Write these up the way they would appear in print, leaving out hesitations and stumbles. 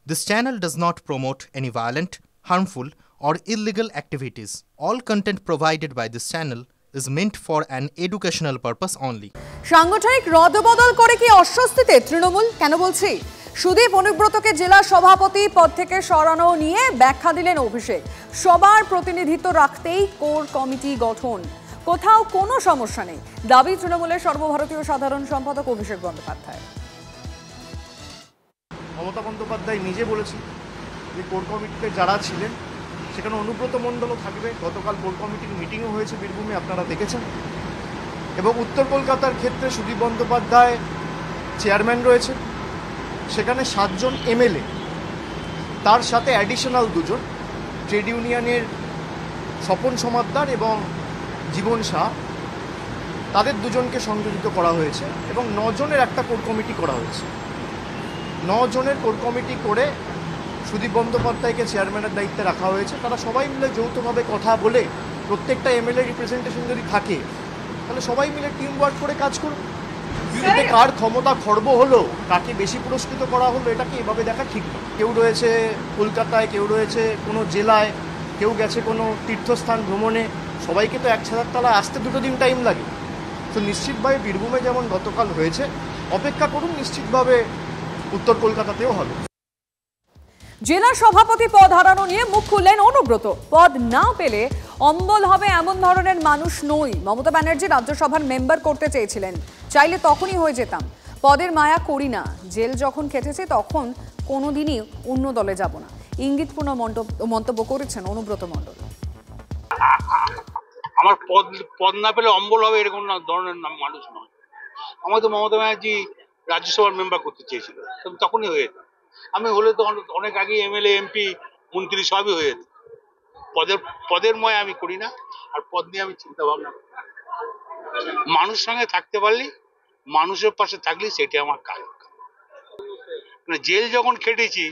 This channel does not promote any violent, harmful, or illegal activities. All content provided by this channel is meant for an educational purpose only. সাংগঠনিক রদবদল করে কি অস্বস্তিতে তৃণমূল? কেন বলছি? সুদীপ অনুব্রতকে জেলা সভাপতি পদ থেকে সরানো নিয়ে ব্যাখ্যা দিলেন অভিষেক। সবার প্রতিনিধিত্ব রাখতেই কোর কমিটি গঠন, কোথাও কোনো সমস্যা নেই, দাবি তৃণমূলের সর্বভারতীয় সাধারণ সম্পাদক অভিষেক বন্দ্যোপাধ্যায়। মমতা বন্দ্যোপাধ্যায় নিজে বলেছেন যে কোর কমিটিতে যারা ছিলেন সেখানে অনুব্রত মণ্ডলও থাকবে। গতকাল কোর কমিটির মিটিংও হয়েছে বীরভূমে, আপনারা দেখেছেন। এবং উত্তর কলকাতার ক্ষেত্রে সুদীপ বন্দ্যোপাধ্যায় চেয়ারম্যান রয়েছে, সেখানে 7 জন এমএলএ, তার সাথে অ্যাডিশনাল 2 জন ট্রেড ইউনিয়নের স্বপন সমাদ্দার এবং জীবন শাহ, তাদের 2 জনকে সংযোজিত করা হয়েছে এবং 9 জনের একটা কোর কমিটি করা হয়েছে। 9 জনের কোর কমিটি করে সুদীপ বন্দ্যোপাধ্যায়কে চেয়ারম্যানের দায়িত্বে রাখা হয়েছে। তারা সবাই মিলে যৌথভাবে কথা বলে, প্রত্যেকটা এমএলএ রিপ্রেজেন্টেশন যদি থাকে তাহলে সবাই মিলে টিম ওয়ার্ক করে কাজ করুন। এতে কার ক্ষমতা খর্ব হলো, কাকে বেশি পুরস্কৃত করা হলো, এটাকে এভাবে দেখা ঠিক না। কেউ রয়েছে কলকাতায়, কেউ রয়েছে কোনো জেলায়, কেউ গেছে কোনো তীর্থস্থান ভ্রমণে, সবাইকে তো 1,000 তলা আসতে 2 দিন টাইম লাগে। তো নিশ্চিতভাবে বীরভূমে যেমন গতকাল হয়েছে, অপেক্ষা করুন, নিশ্চিতভাবে উত্তর কলকাতাতেও হবে। জেলা সভাপতি পদ হারানো নিয়ে মুখ খুললেন অনুব্রত। পদ না পেলে অম্বল হবে এমন ধরনের মানুষ নই। মমতা ব্যানার্জি রাজ্যসভার মেম্বার করতে চেয়েছিলেন, চাইলে তখনই হয়ে যেতাম। পদের মায়া করি না, জেল যখন খেটেছে তখন কোনোদিনই অন্য দলে যাব না, ইঙ্গিতপূর্ণ মন্তব্য করেছেন অনুব্রত মণ্ডল। আমার পদ না পেলে অম্বল হবে এরকম ধরনের মানুষ নয়। আমার তো মমতা ব্যানার্জি রাজ্যসভার মেম্বার করতে চেয়েছিল, তখনই হয়ে যেত। আমি হলে তো অনেক আগে এমএলএ, এমপি, মন্ত্রী সবই হয়ে যেত। পদের ময় আমি করি না, আর পদ নিয়ে আমি চিন্তা ভাবনা করি। মানুষ সঙ্গে থাকতে পারলি, মানুষের পাশে থাকলি, সেটা আমার কাজ। মানে জেল যখন খেটেছি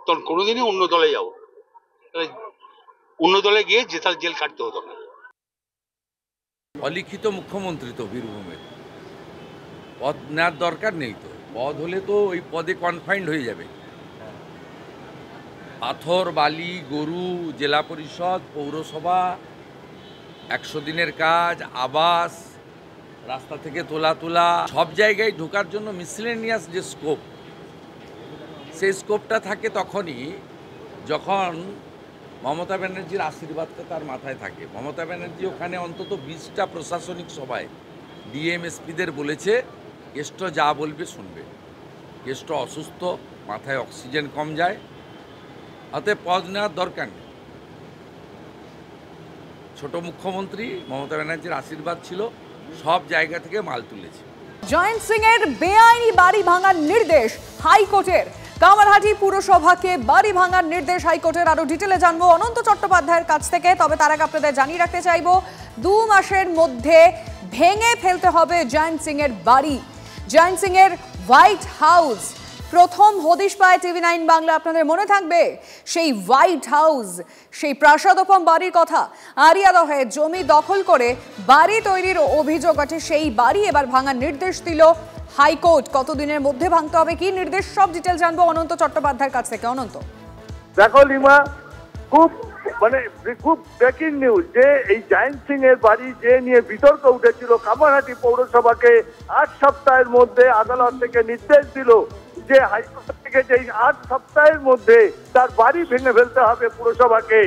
তখন কোনোদিনই অন্য দলে যাবো, অন্য দলে গিয়ে জেতাল জেল কাটতে হতো না। অলিখিত মুখ্যমন্ত্রী তো বীরভূমের, পদ নেওয়ার দরকার নেই। তো পদ হলে তো ওই পদে কনফাইন্ড হয়ে যাবে। পাথর, বালি, গরু, জেলা পরিষদ, পৌরসভা, 100 দিনের কাজ, আবাস, রাস্তা থেকে তোলা, সব জায়গায় ঢোকার জন্য মিসলেনিয়াস যে স্কোপ, সেই স্কোপটা থাকে তখনই যখন মমতা ব্যানার্জির আশীর্বাদটা তার মাথায় থাকে। মমতা ব্যানার্জি ওখানে অন্তত 20টা প্রশাসনিক সভায় ডিএম এসপিদের বলেছে কেষ্ট যা বলবে শুনবে। কেষ্ট অসুস্থ, মাথায় অক্সিজেন কম যায়, অতএব পদ নেওয়ার দরকার নেই। ছোট মুখ্যমন্ত্রী, মমতা ব্যানার্জির আশীর্বাদ ছিল, সব জায়গা থেকে মাল তুলেছে। জয়ন্ত সিং এর বেআইনি বাড়ি ভাঙার নির্দেশ হাইকোর্টের। কামারহাটি পুরসভাকে বাড়ি ভাঙার নির্দেশ হাইকোর্টের। আরো ডিটেলে জানবো অনন্ত চট্টোপাধ্যায়ের কাছ থেকে। তবে তার আগে আপনাদের জানিয়ে রাখতে চাইবো, 2 মাসের মধ্যে ভেঙে ফেলতে হবে জয়ন্ত সিং এর বাড়ি। জয়ন্ত সিং এর হোয়াইট হাউস প্রথম হদিশ পায় TV9 বাংলা। আপনাদের মনে থাকবে সেই হোয়াইট হাউস, সেই প্রাসাদোপম বাড়ির কথা। আরিয়াদহে জমি দখল করে বাড়ি তৈরির অভিযোগ আছে, সেই বাড়ি এবার ভাঙার নির্দেশ দিল হাইকোর্ট। কতদিনের মধ্যে ভাঙতে হবে, কি নির্দেশ, সব ডিটেল জানবো অনন্ত চট্টোপাধ্যায়ের কাছ থেকে। অনন্ত, দেখো লিমা, খুব ব্রেকিং নিউজ যে এই জয়ন্ত সিং এর বাড়ি যে নিয়ে বিতর্ক উঠেছিল, কামারহাটি পৌরসভাকে 8 সপ্তাহের মধ্যে আদালত থেকে নির্দেশ দিল যে হাইকোর্ট থেকে যে 8 সপ্তাহের মধ্যে তার বাড়ি ভেঙে ফেলতে হবে পুরসভাকে।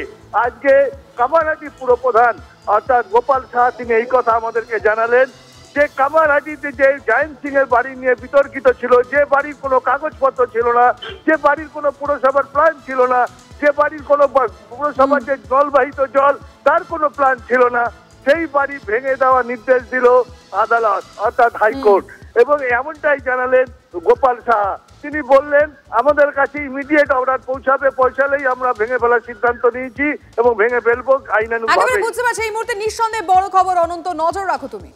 আজকে কামারহাটি পুরপ্রধান অর্থাৎ গোপাল সাহা তিনি এই কথা আমাদেরকে জানালেন যে কামারহাটিতে যে জয়ন্ত সিং এর বাড়ি নিয়ে বিতর্কিত ছিল, যে বাড়ির কোনো কাগজপত্র ছিল না, যে বাড়ির কোনো পুরসভার প্ল্যান ছিল না, যে বাড়ির কোনো পুরসভার যে জলবাহিত জল তার কোনো প্ল্যান ছিল না, সেই বাড়ি ভেঙে দেওয়ার নির্দেশ দিল আদালত অর্থাৎ হাইকোর্ট। এবং এমনটাই জানালেন গোপাল সাহা। তিনি বললেন আমাদের কাছে ইমিডিয়েট অর্ডার পৌঁছালেই আমরা ভেঙে ফেলার সিদ্ধান্ত নিয়েছি এবং ভেঙে ফেলবো আইনানুগভাবে। বুঝতে পারছি এই মুহূর্তে নিঃসন্দেহে বড় খবর অনন্ত, নজর রাখো তুমি।